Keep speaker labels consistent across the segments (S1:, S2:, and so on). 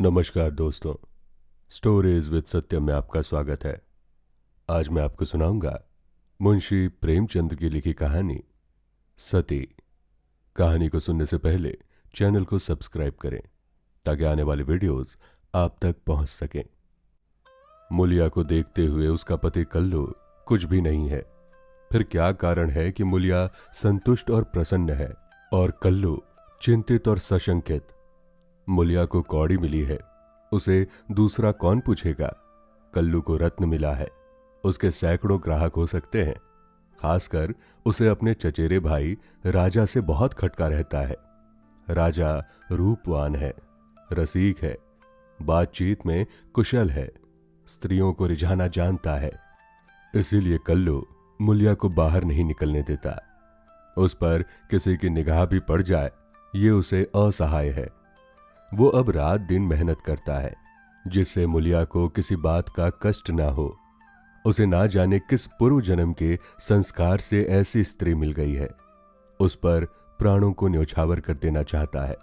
S1: नमस्कार दोस्तों। Stories with सत्य में आपका स्वागत है। आज मैं आपको सुनाऊंगा मुंशी प्रेमचंद की लिखी कहानी सती। कहानी को सुनने से पहले चैनल को सब्सक्राइब करें ताकि आने वाले वीडियोस आप तक पहुंच सकें। मुलिया को देखते हुए उसका पति कल्लू कुछ भी नहीं है। फिर क्या कारण है कि मुलिया संतुष्ट और प्रसन्न है और कल्लू चिंतित और सशंकित? मुलिया को कौड़ी मिली है, उसे दूसरा कौन पूछेगा। कल्लू को रत्न मिला है, उसके सैकड़ों ग्राहक हो सकते हैं। खासकर उसे अपने चचेरे भाई राजा से बहुत खटका रहता है। राजा रूपवान है, रसीक है, बातचीत में कुशल है, स्त्रियों को रिझाना जानता है। इसीलिए कल्लू मुलिया को बाहर नहीं निकलने देता। उस पर किसी की निगाह भी पड़ जाए ये उसे असहाय है। वो अब रात दिन मेहनत करता है जिससे मुलिया को किसी बात का कष्ट ना हो। उसे ना जाने किस पूर्व जन्म के संस्कार से ऐसी स्त्री मिल गई है। उस पर प्राणों को न्यौछावर कर देना चाहता है।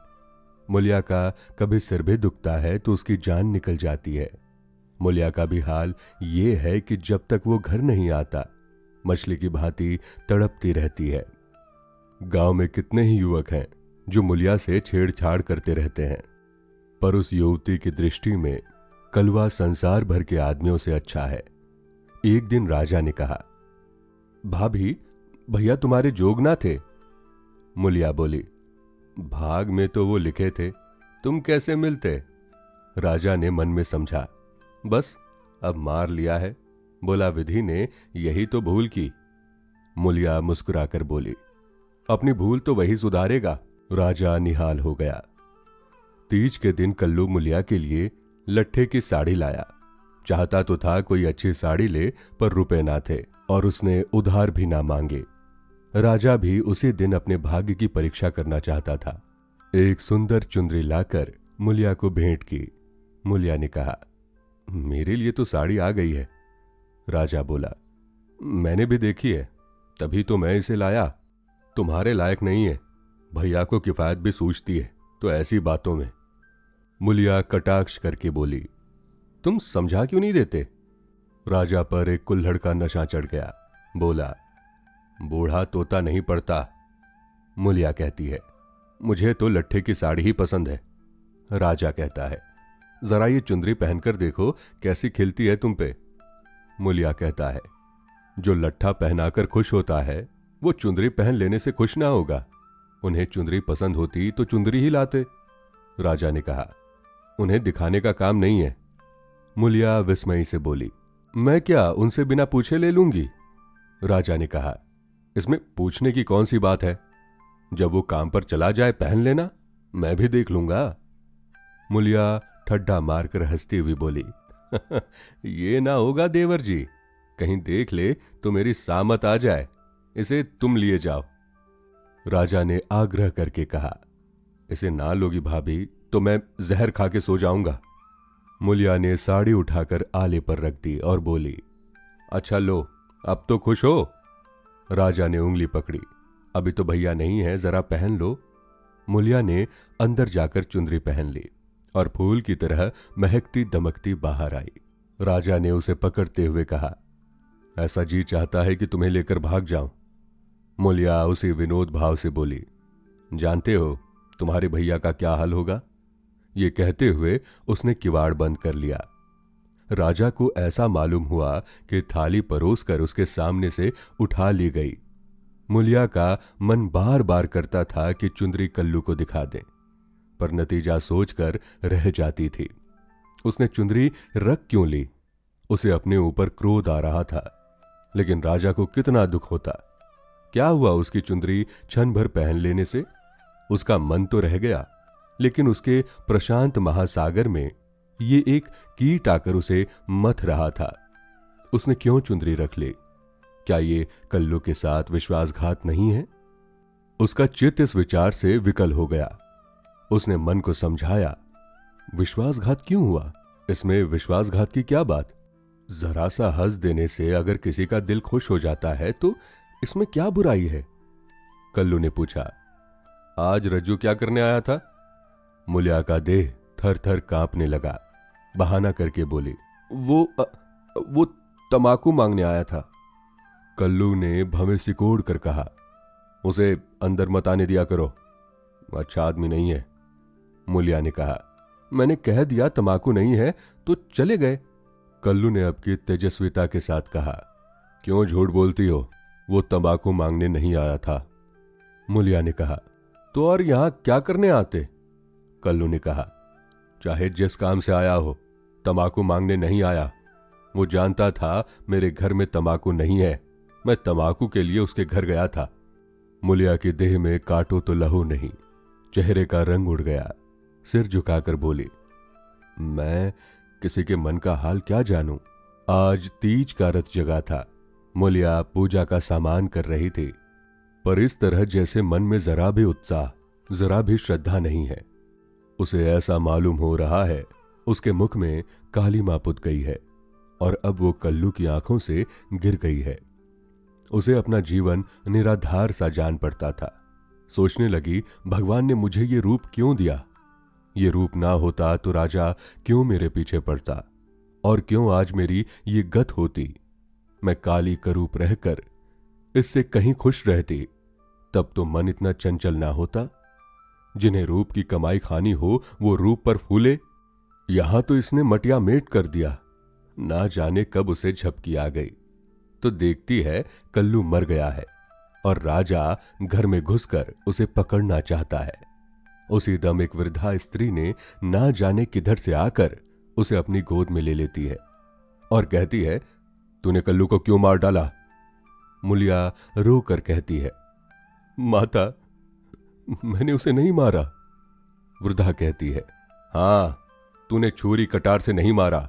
S1: मुलिया का कभी सिर भी दुखता है तो उसकी जान निकल जाती है। मुलिया का भी हाल ये है कि जब तक वो घर नहीं आता मछली की भांति तड़पती रहती है। गांव में कितने ही युवक हैं जो मुलिया से छेड़छाड़ करते रहते हैं, पर उस युवती की दृष्टि में कलवा संसार भर के आदमियों से अच्छा है। एक दिन राजा ने कहा, भाभी, भैया तुम्हारे जोग ना थे? मुलिया बोली, भाग में तो वो लिखे थे, तुम कैसे मिलते? राजा ने मन में समझा, बस अब मार लिया है। बोला, विधि ने यही तो भूल की। मुलिया मुस्कुराकर बोली, अपनी भूल तो वही सुधारेगा। राजा निहाल हो गया। तीज के दिन कल्लू मुलिया के लिए लट्ठे की साड़ी लाया। चाहता तो था कोई अच्छी साड़ी ले, पर रुपए ना थे और उसने उधार भी ना मांगे। राजा भी उसी दिन अपने भाग्य की परीक्षा करना चाहता था। एक सुंदर चुंदरी लाकर मुलिया को भेंट की। मुलिया ने कहा, मेरे लिए तो साड़ी आ गई है। राजा बोला, मैंने भी देखी है, तभी तो मैं इसे लाया। तुम्हारे लायक नहीं है, भैया को किफायत भी सूझती है तो ऐसी बातों में। मुलिया कटाक्ष करके बोली, तुम समझा क्यों नहीं देते? राजा पर एक कुल्हड़ का नशा चढ़ गया। बोला, बूढ़ा तोता नहीं पड़ता। मुलिया कहती है, मुझे तो लट्ठे की साड़ी ही पसंद है। राजा कहता है, जरा ये चुंदरी पहनकर देखो कैसी खिलती है तुम पे। मुलिया कहता है, जो लट्ठा पहनाकर खुश होता है वो चुंदरी पहन लेने से खुश ना होगा। उन्हें चुंदरी पसंद होती तो चुंदरी ही लाते। राजा ने कहा, उन्हें दिखाने का काम नहीं है। मुलिया विस्मय से बोली, मैं क्या उनसे बिना पूछे ले लूंगी? राजा ने कहा, इसमें पूछने की कौन सी बात है? जब वो काम पर चला जाए पहन लेना, मैं भी देख लूंगा। मुलिया ठड्डा मारकर हंसती हुई बोली, ये ना होगा देवर जी, कहीं देख ले तो मेरी सामत आ जाए, इसे तुम लिए जाओ। राजा ने आग्रह करके कहा, इसे ना लोगी भाभी तो मैं जहर खा के सो जाऊंगा। मुलिया ने साड़ी उठाकर आले पर रख दी और बोली, अच्छा लो, अब तो खुश हो? राजा ने उंगली पकड़ी, अभी तो भैया नहीं है, जरा पहन लो। मुलिया ने अंदर जाकर चुंदरी पहन ली और फूल की तरह महकती दमकती बाहर आई। राजा ने उसे पकड़ते हुए कहा, ऐसा जी चाहता है कि तुम्हें लेकर भाग जाऊं। मुलिया उसी विनोद भाव से बोली, जानते हो तुम्हारे भैया का क्या हाल होगा? ये कहते हुए उसने किवाड़ बंद कर लिया। राजा को ऐसा मालूम हुआ कि थाली परोसकर उसके सामने से उठा ली गई। मुलिया का मन बार बार करता था कि चुंदरी कल्लू को दिखा दे, पर नतीजा सोचकर रह जाती थी। उसने चुंदरी रख क्यों ली? उसे अपने ऊपर क्रोध आ रहा था, लेकिन राजा को कितना दुख होता। क्या हुआ उसकी चुंदरी क्षण भर पहन लेने से? उसका मन तो रह गया, लेकिन उसके प्रशांत महासागर में ये एक कीट आकर उसे मथ रहा था। उसने क्यों चुंदरी रख ली? क्या ये कल्लू के साथ विश्वासघात नहीं है? उसका चित्त इस विचार से विकल हो गया। उसने मन को समझाया, विश्वासघात क्यों हुआ? इसमें विश्वासघात की क्या बात? जरा सा हंस देने से अगर किसी का दिल खुश हो जाता है तो इसमें क्या बुराई है? कल्लू ने पूछा, आज रज्जू क्या करने आया था? मुलिया का देह थर थर कांपने लगा। बहाना करके बोली, वो तमाकू मांगने आया था। कल्लू ने भवें सिकोड़ कर कहा, उसे अंदर मत आने दिया करो, अच्छा आदमी नहीं है। मुलिया ने कहा, मैंने कह दिया तमाकू नहीं है तो चले गए। कल्लू ने अब की तेजस्विता के साथ कहा, क्यों झूठ बोलती हो, वो तंबाकू मांगने नहीं आया था। मुलिया ने कहा, तो और यहां क्या करने आते? कल्लू ने कहा, चाहे जिस काम से आया हो, तंबाकू मांगने नहीं आया। वो जानता था मेरे घर में तंबाकू नहीं है, मैं तंबाकू के लिए उसके घर गया था। मुलिया की देह में काटो तो लहू नहीं, चेहरे का रंग उड़ गया। सिर झुकाकर बोली, मैं किसी के मन का हाल क्या जानूं। आज तीज का रथ जगा था। मुलिया पूजा का सामान कर रही थी, पर इस तरह जैसे मन में जरा भी उत्साह, जरा भी श्रद्धा नहीं है। उसे ऐसा मालूम हो रहा है उसके मुख में काली मां पुत गई है और अब वो कल्लू की आंखों से गिर गई है। उसे अपना जीवन निराधार सा जान पड़ता था। सोचने लगी, भगवान ने मुझे ये रूप क्यों दिया? ये रूप ना होता तो राजा क्यों मेरे पीछे पड़ता, और क्यों आज मेरी ये गत होती? मैं काली करूप रहकर इससे कहीं खुश रहती, तब तो मन इतना चंचल ना होता। जिन्हें रूप की कमाई खानी हो वो रूप पर फूले, यहां तो इसने मटिया मेट कर दिया। ना जाने कब उसे झपकी आ गई तो देखती है कल्लू मर गया है और राजा घर में घुसकर उसे पकड़ना चाहता है। उसी दम एक वृद्धा स्त्री ने ना जाने किधर से आकर उसे अपनी गोद में ले लेती है और कहती है, तूने कल्लू को क्यों मार डाला? मुलिया रो कर कहती है, माता, मैंने उसे नहीं मारा। वृद्धा कहती है, हां, तूने छुरी कटार से नहीं मारा।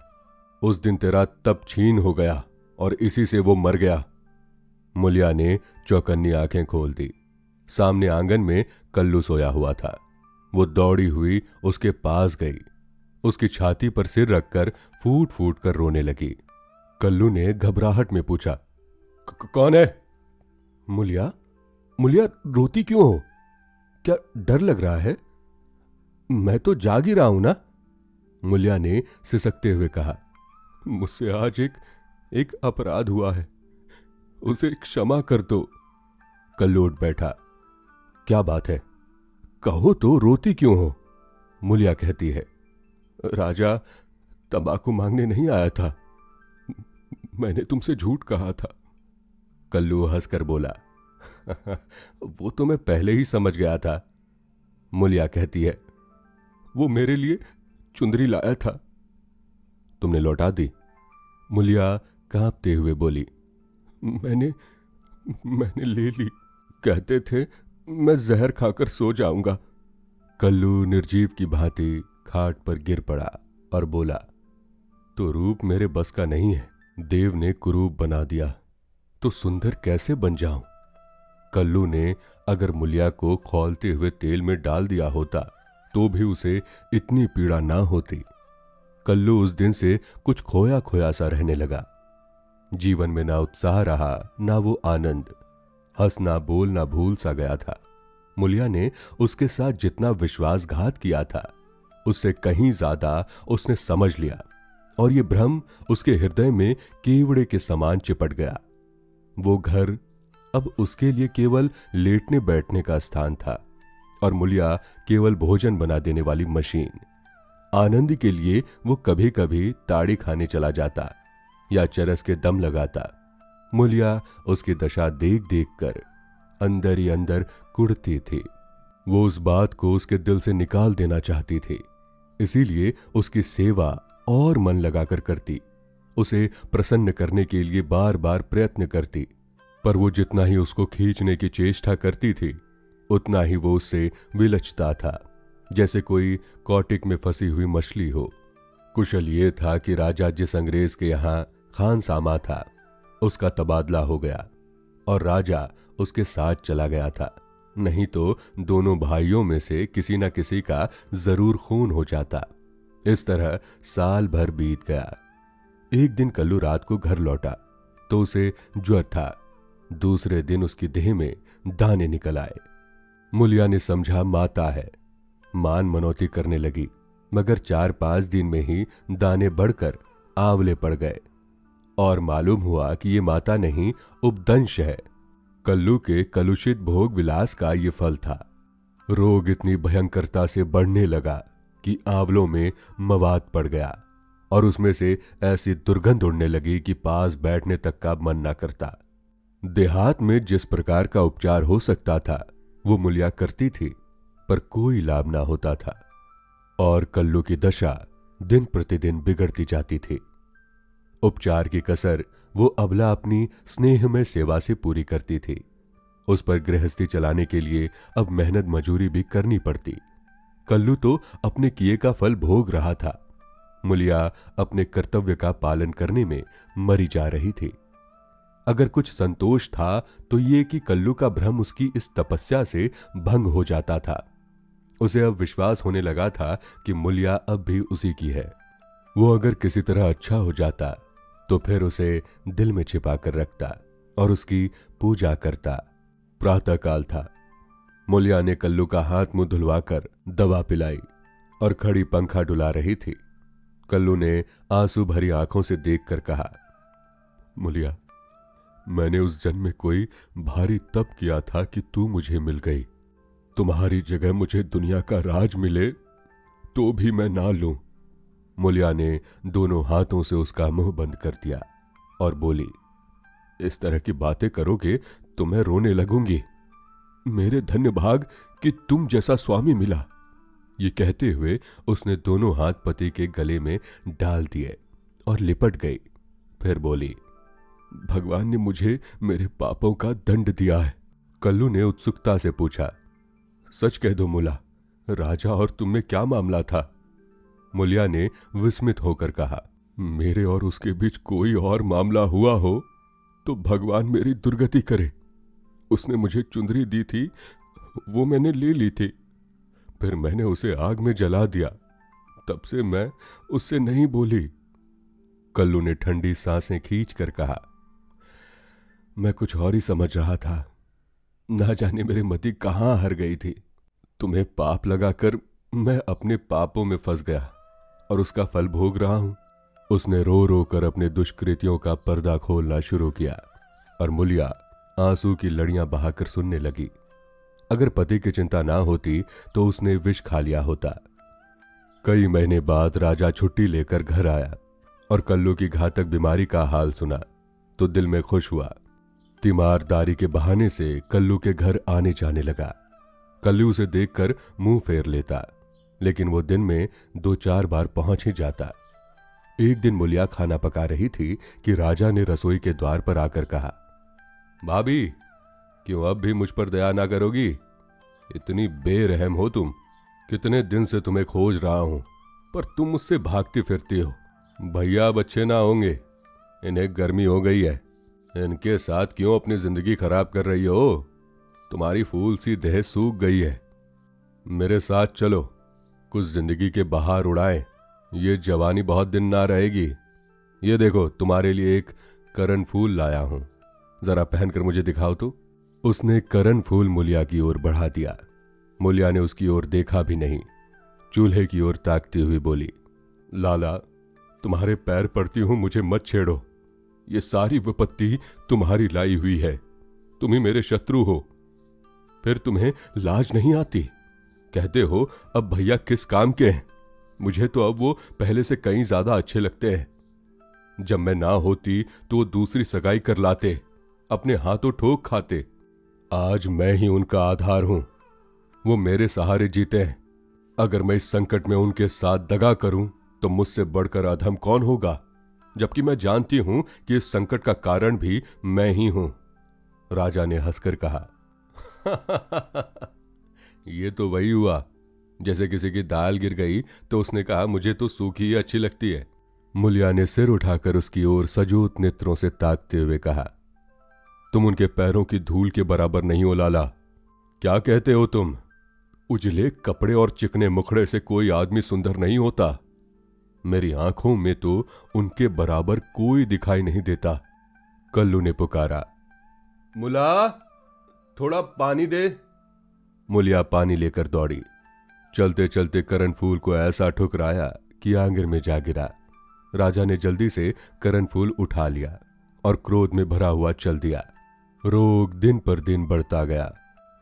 S1: उस दिन तेरा तप छीन हो गया और इसी से वो मर गया। मुलिया ने चौकन्नी आंखें खोल दी। सामने आंगन में कल्लू सोया हुआ था। वो दौड़ी हुई उसके पास गई, उसकी छाती पर सिर रखकर फूट फूट कर रोने लगी। कल्लू ने घबराहट में पूछा, कौन है? मुलिया, मुलिया रोती क्यों हो? क्या डर लग रहा है? मैं तो जाग ही रहा हूं ना। मुलिया ने सिसकते हुए कहा, मुझसे आज एक अपराध हुआ है, उसे क्षमा कर दो। कल्लू उठ बैठा, क्या बात है, कहो तो, रोती क्यों हो? मुलिया कहती है, राजा तंबाकू मांगने नहीं आया था, मैंने तुमसे झूठ कहा था। कल्लू हंसकर बोला, वो तो मैं पहले ही समझ गया था। मुलिया कहती है, वो मेरे लिए चुंदरी लाया था, तुमने लौटा दी? मुलिया कांपते हुए बोली, मैंने ले ली, कहते थे मैं जहर खाकर सो जाऊंगा। कल्लू निर्जीव की भांति खाट पर गिर पड़ा और बोला, तो रूप मेरे बस का नहीं है, देव ने कुरूप बना दिया तो सुंदर कैसे बन जाऊं? कल्लू ने अगर मुलिया को खौलते हुए तेल में डाल दिया होता तो भी उसे इतनी पीड़ा ना होती। कल्लू उस दिन से कुछ खोया खोया सा रहने लगा। जीवन में ना उत्साह रहा, ना वो आनंद। हंसना बोलना भूल सा गया था। मुलिया ने उसके साथ जितना विश्वासघात किया था उससे कहीं ज्यादा उसने समझ लिया और ये भ्रम उसके हृदय में केवड़े के समान चिपट गया। वो घर अब उसके लिए केवल लेटने बैठने का स्थान था और मुलिया केवल भोजन बना देने वाली मशीन। आनंद के लिए वो कभी कभी ताड़ी खाने चला जाता या चरस के दम लगाता। मुलिया उसकी दशा देख देख कर अंदर ही अंदर कुढ़ती थी। वो उस बात को उसके दिल से निकाल देना चाहती थी, इसीलिए उसकी सेवा और मन लगाकर करती, उसे प्रसन्न करने के लिए बार बार प्रयत्न करती। पर वो जितना ही उसको खींचने की चेष्टा करती थी उतना ही वो उससे विलचता था, जैसे कोई कौटिक में फंसी हुई मछली हो। कुशल ये था कि राजा जिस अंग्रेज के यहां खानसामा था उसका तबादला हो गया और राजा उसके साथ चला गया था, नहीं तो दोनों भाइयों में से किसी न किसी का जरूर खून हो जाता। इस तरह साल भर बीत गया। एक दिन कल्लू रात को घर लौटा तो उसे ज्वर था। दूसरे दिन उसकी देह में दाने निकल आए। मुलिया ने समझा माता है, मान मनौती करने लगी। मगर 4-5 दिन में ही दाने बढ़कर आंवले पड़ गए और मालूम हुआ कि ये माता नहीं उपदंश है। कल्लू के कलुषित भोग विलास का ये फल था। रोग इतनी भयंकरता से बढ़ने लगा कि आंवलों में मवाद पड़ गया और उसमें से ऐसी दुर्गंध उड़ने लगी कि पास बैठने तक का मन न करता। देहात में जिस प्रकार का उपचार हो सकता था वो मुलिया करती थी, पर कोई लाभ ना होता था और कल्लू की दशा दिन प्रतिदिन बिगड़ती जाती थी। उपचार की कसर वो अबला अपनी स्नेहमय सेवा से पूरी करती थी। उस पर गृहस्थी चलाने के लिए अब मेहनत मजूरी भी करनी पड़ती। कल्लू तो अपने किए का फल भोग रहा था। मुलिया अपने कर्तव्य का पालन करने में मरी जा रही थी। अगर कुछ संतोष था तो ये कि कल्लू का भ्रम उसकी इस तपस्या से भंग हो जाता था। उसे अब विश्वास होने लगा था कि मुलिया अब भी उसी की है। वो अगर किसी तरह अच्छा हो जाता तो फिर उसे दिल में छिपा कर रखता और उसकी पूजा करता। प्रातःकाल था। मुलिया ने कल्लू का हाथ मुंह धुलवाकर दवा पिलाई और खड़ी पंखा डुला रही थी। कल्लू ने आंसू भरी आंखों से देखकर कहा, मुलिया, मैंने उस जन्म में कोई भारी तप किया था कि तू मुझे मिल गई। तुम्हारी जगह मुझे दुनिया का राज मिले तो भी मैं ना लूं। मुलिया ने दोनों हाथों से उसका मुंह बंद कर दिया और बोली, इस तरह की बातें करोगे तो मैं रोने लगूंगी। मेरे धन्य भाग कि तुम जैसा स्वामी मिला। ये कहते हुए उसने दोनों हाथ पति के गले में डाल दिए और लिपट गई। फिर बोली, भगवान ने मुझे मेरे पापों का दंड दिया है। कल्लू ने उत्सुकता से पूछा, सच कह दो मुला, राजा और तुम में क्या मामला था? मुलिया ने विस्मित होकर कहा, मेरे और उसके बीच कोई और मामला हुआ हो तो भगवान मेरी दुर्गति करे। उसने मुझे चुंदरी दी थी, वो मैंने ले ली थी, फिर मैंने उसे आग में जला दिया। तब से मैं उससे नहीं बोली। कल्लू ने ठंडी सांसें खींचकर कहा, मैं कुछ और ही समझ रहा था। ना जाने मेरी मति कहां हर गई थी। तुम्हें पाप लगाकर मैं अपने पापों में फंस गया और उसका फल भोग रहा हूं। उसने रो रो कर अपने दुष्कृत्यों का पर्दा खोलना शुरू किया और मुलिया आंसू की लड़ियां बहाकर सुनने लगी। अगर पति की चिंता ना होती तो उसने विष खा लिया होता। कई महीने बाद राजा छुट्टी लेकर घर आया और कल्लू की घातक बीमारी का हाल सुना तो दिल में खुश हुआ। तीमारदारी के बहाने से कल्लू के घर आने जाने लगा। कल्लू उसे देखकर मुंह फेर लेता, लेकिन वो दिन में 2-4 बार पहुंच ही जाता। एक दिन मुलिया खाना पका रही थी कि राजा ने रसोई के द्वार पर आकर कहा, भाभी, क्यों अब भी मुझ पर दया ना करोगी? इतनी बेरहम हो तुम। कितने दिन से तुम्हें खोज रहा हूं, पर तुम मुझसे भागती फिरती हो। भैया अब अच्छे ना होंगे, इन्हें गर्मी हो गई है। इनके साथ क्यों अपनी जिंदगी खराब कर रही हो? तुम्हारी फूल सी देह सूख गई है। मेरे साथ चलो, कुछ जिंदगी के बहार उड़ाएं। ये जवानी बहुत दिन ना रहेगी। ये देखो, तुम्हारे लिए एक करण फूल लाया हूं, जरा पहनकर मुझे दिखाओ तो। उसने करण फूल मुलिया की ओर बढ़ा दिया। मुलिया ने उसकी ओर देखा भी नहीं। चूल्हे की ओर ताकती हुई बोली, लाला, तुम्हारे पैर पड़ती हूं, मुझे मत छेड़ो। ये सारी विपत्ति तुम्हारी लाई हुई है। तुम ही मेरे शत्रु हो। फिर तुम्हें लाज नहीं आती? कहते हो अब भैया किस काम के हैं। मुझे तो अब वो पहले से कहीं ज्यादा अच्छे लगते हैं। जब मैं ना होती तो वो दूसरी सगाई कर लाते, अपने हाथों ठोक खाते। आज मैं ही उनका आधार हूं। वो मेरे सहारे जीते हैं। अगर मैं इस संकट में उनके साथ दगा करूं तो मुझसे बढ़कर अधम कौन होगा? जबकि मैं जानती हूं कि इस संकट का कारण भी मैं ही हूं। राजा ने हंसकर कहा, ये तो वही हुआ जैसे किसी की दाल गिर गई तो उसने कहा, मुझे तो सूखी ही अच्छी लगती है। मुलिया ने सिर उठाकर उसकी ओर सजोत नेत्रों से ताकते हुए कहा, तुम उनके पैरों की धूल के बराबर नहीं हो लाला। क्या कहते हो तुम? उजले कपड़े और चिकने मुखड़े से कोई आदमी सुंदर नहीं होता। मेरी आंखों में तो उनके बराबर कोई दिखाई नहीं देता। कल्लू ने पुकारा, मुला, थोड़ा पानी दे। मुलिया पानी लेकर दौड़ी। चलते चलते करण फूल को ऐसा ठुकराया कि आंगन में जा गिरा। राजा ने जल्दी से करण फूल उठा लिया और क्रोध में भरा हुआ चल दिया। रोग दिन पर दिन बढ़ता गया।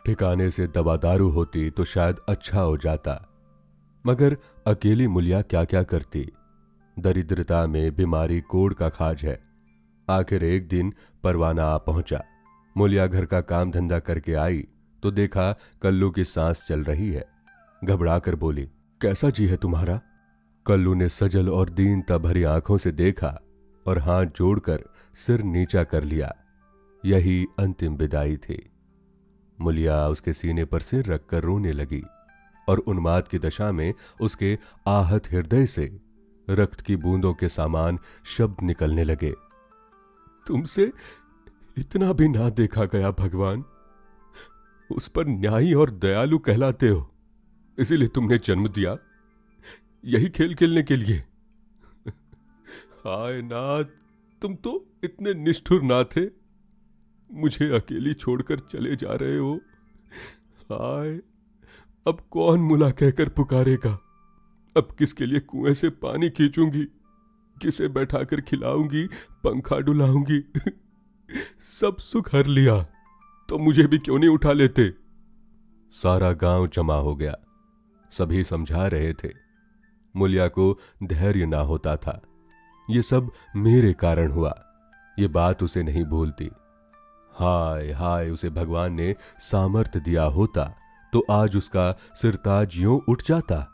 S1: ठिकाने से दवा दारू होती तो शायद अच्छा हो जाता, मगर अकेली मुलिया क्या क्या करती। दरिद्रता में बीमारी कोड़ का खाज है। आखिर एक दिन परवाना आ पहुंचा। मुलिया घर का काम धंधा करके आई तो देखा कल्लू की सांस चल रही है। घबरा कर बोली, कैसा जी है तुम्हारा? कल्लू ने सजल और दीनता भरी आंखों से देखा और हाथ जोड़कर सिर नीचा कर लिया। यही अंतिम विदाई थी। मुलिया उसके सीने पर सिर रखकर रोने लगी और उन्माद की दशा में उसके आहत हृदय से रक्त की बूंदों के समान शब्द निकलने लगे। तुमसे इतना भी ना देखा गया भगवान। उस पर न्यायी और दयालु कहलाते हो, इसीलिए तुमने जन्म दिया, यही खेल खेलने के लिए। हाय नाथ, तुम तो इतने निष्ठुर ना थे, मुझे अकेली छोड़कर चले जा रहे हो। हाय, अब कौन मुला कहकर पुकारेगा? अब किसके लिए कुएं से पानी खींचूंगी? किसे बैठाकर खिलाऊंगी, पंखा डुलाऊंगी? सब सुख हर लिया तो मुझे भी क्यों नहीं उठा लेते? सारा गांव जमा हो गया। सभी समझा रहे थे। मुलिया को धैर्य ना होता था। ये सब मेरे कारण हुआ, ये बात उसे नहीं भूलती। हाय हाय, उसे भगवान ने सामर्थ्य दिया होता तो आज उसका सिरताज यूं उठ जाता।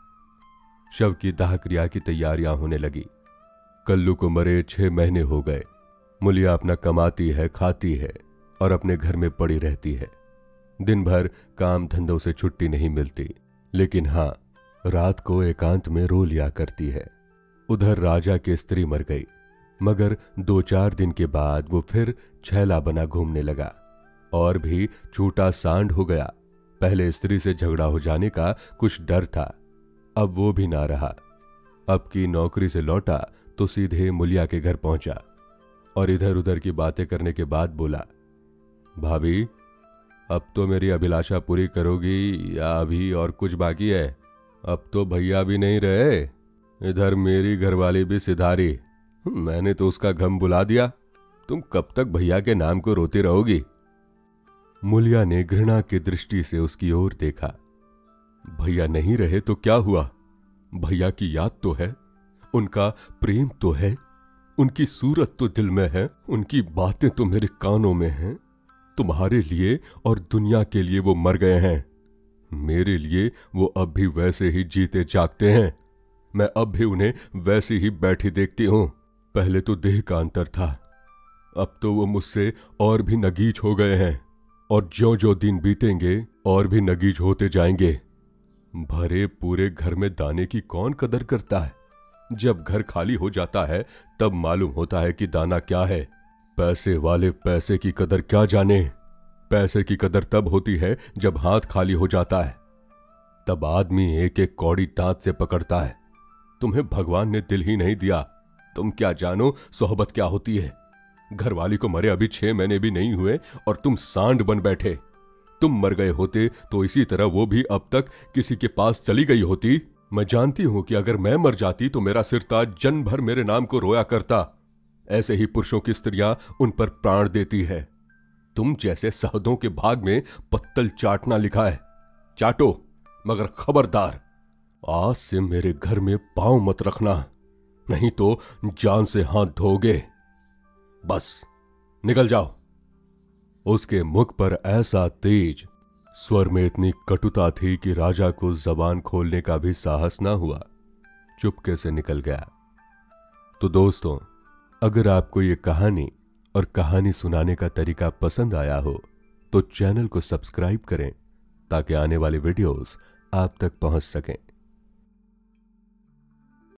S1: शव की दाह क्रिया की तैयारियां होने लगी। कल्लू को मरे 6 महीने हो गए। मुलिया अपना कमाती है, खाती है और अपने घर में पड़ी रहती है। दिन भर काम धंधों से छुट्टी नहीं मिलती, लेकिन हाँ, रात को एकांत में रो लिया करती है। उधर राजा की स्त्री मर गई, मगर 2-4 दिन के बाद वो फिर छैला बना घूमने लगा और भी छूटा सांड हो गया। पहले स्त्री से झगड़ा हो जाने का कुछ डर था, अब वो भी ना रहा। अब की नौकरी से लौटा तो सीधे मुलिया के घर पहुंचा और इधर उधर की बातें करने के बाद बोला, भाभी, अब तो मेरी अभिलाषा पूरी करोगी या अभी और कुछ बाकी है? अब तो भैया भी नहीं रहे, इधर मेरी घरवाली भी सिधारी। मैंने तो उसका गम बुला दिया। तुम कब तक भैया के नाम को रोती रहोगी? मुलिया ने घृणा की दृष्टि से उसकी ओर देखा। भैया नहीं रहे तो क्या हुआ? भैया की याद तो है, उनका प्रेम तो है, उनकी सूरत तो दिल में है, उनकी बातें तो मेरे कानों में हैं। तुम्हारे लिए और दुनिया के लिए वो मर गए हैं, मेरे लिए वो अब भी वैसे ही जीते जागते हैं। मैं अब भी उन्हें वैसी ही बैठी देखती हूं। पहले तो देह का अंतर था, अब तो वो मुझसे और भी नगीच हो गए हैं और ज्यों ज्यों दिन बीतेंगे और भी नगीच होते जाएंगे। भरे पूरे घर में दाने की कौन कदर करता है? जब घर खाली हो जाता है तब मालूम होता है कि दाना क्या है। पैसे वाले पैसे की कदर क्या जाने। पैसे की कदर तब होती है जब हाथ खाली हो जाता है, तब आदमी एक एक कौड़ी दांत से पकड़ता है। तुम्हें भगवान ने दिल ही नहीं दिया, तुम क्या जानो सोहबत क्या होती है। घरवाली को मरे अभी 6 महीने भी नहीं हुए और तुम सांड बन बैठे। तुम मर गए होते तो इसी तरह वो भी अब तक किसी के पास चली गई होती। मैं जानती हूं कि अगर मैं मर जाती तो मेरा सिरताज जन्म भर मेरे नाम को रोया करता। ऐसे ही पुरुषों की स्त्रियां उन पर प्राण देती है। तुम जैसे सहदों के भाग में पत्तल चाटना लिखा है, चाटो, मगर खबरदार, आज से मेरे घर में पांव मत रखना, नहीं तो जान से हाथ धोगे। बस निकल जाओ। उसके मुख पर ऐसा तेज, स्वर में इतनी कटुता थी कि राजा को जबान खोलने का भी साहस ना हुआ। चुपके से निकल गया। तो दोस्तों, अगर आपको ये कहानी और कहानी सुनाने का तरीका पसंद आया हो तो चैनल को सब्सक्राइब करें ताकि आने वाले वीडियोस आप तक पहुंच सकें।